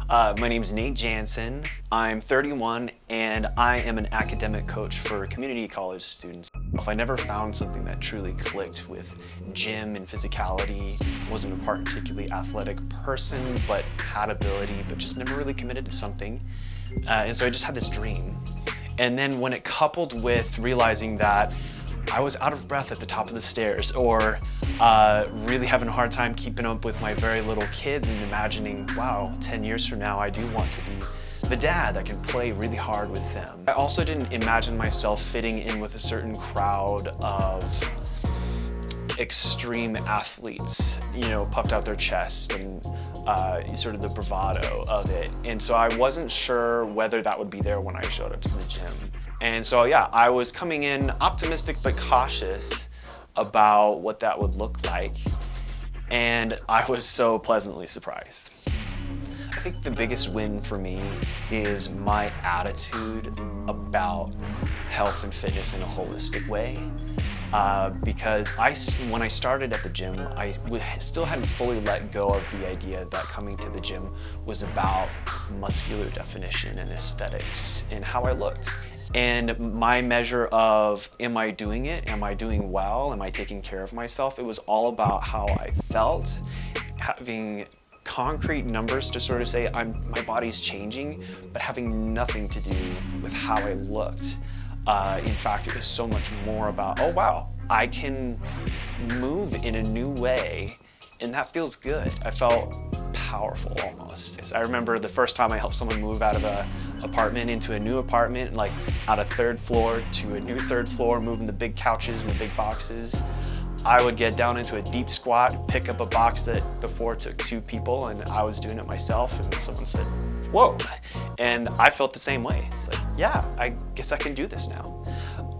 My name is Nate Jansen. I'm 31 and I am an academic coach for community college students. If I never found something that truly clicked with gym and physicality, wasn't a particularly athletic person, but had ability, but just never really committed to something. And so I just had this dream. And then when it coupled with realizing that I was out of breath at the top of the stairs, or really having a hard time keeping up with my very little kids, and imagining, wow, 10 years from now I do want to be the dad that can play really hard with them. I also didn't imagine myself fitting in with a certain crowd of extreme athletes, puffed out their chest and sort of the bravado of it. And so I wasn't sure whether that would be there when I showed up to the gym. And so yeah, I was coming in optimistic but cautious about what that would look like. And I was so pleasantly surprised. I think the biggest win for me is my attitude about health and fitness in a holistic way. Because when I started at the gym, I still hadn't fully let go of the idea that coming to the gym was about muscular definition and aesthetics and how I looked. And my measure of, am I doing it? Am I doing well? Am I taking care of myself? It was all about how I felt, having concrete numbers to sort of say my body's changing, but having nothing to do with how I looked. In fact, it was so much more about, oh wow, I can move in a new way, and that feels good. I felt powerful almost. I remember the first time I helped someone move out of an apartment into a new apartment, like out of third floor to a new third floor, moving the big couches and the big boxes. I would get down into a deep squat, pick up a box that before took 2 people, and I was doing it myself, and someone said, whoa. And I felt the same way. It's like, yeah, I guess I can do this now.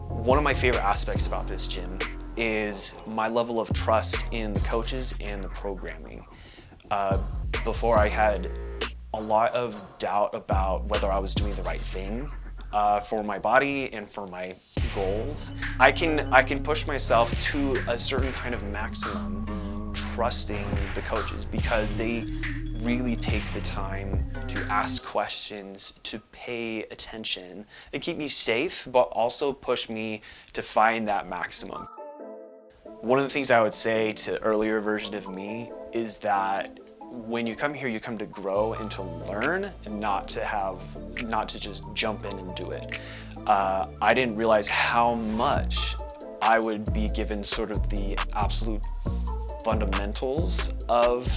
One of my favorite aspects about this gym is my level of trust in the coaches and the programming. Before I had a lot of doubt about whether I was doing the right thing for my body and for my goals. I can push myself to a certain kind of maximum trusting the coaches because they really take the time to ask questions, to pay attention, and keep me safe, but also push me to find that maximum. One of the things I would say to earlier version of me is that when you come here, you come to grow and to learn, and not to just jump in and do it. I didn't realize how much I would be given sort of the absolute fundamentals of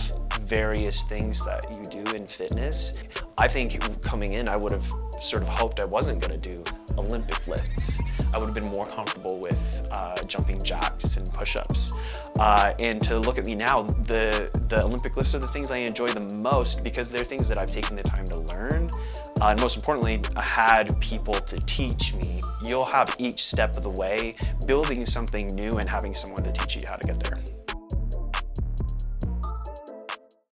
various things that you do in fitness. I think coming in, I would have sort of hoped I wasn't going to do Olympic lifts. I would have been more comfortable with jumping jacks and push-ups. And to look at me now, the Olympic lifts are the things I enjoy the most because they're things that I've taken the time to learn. And most importantly, I had people to teach me. You'll have each step of the way building something new and having someone to teach you how to get there.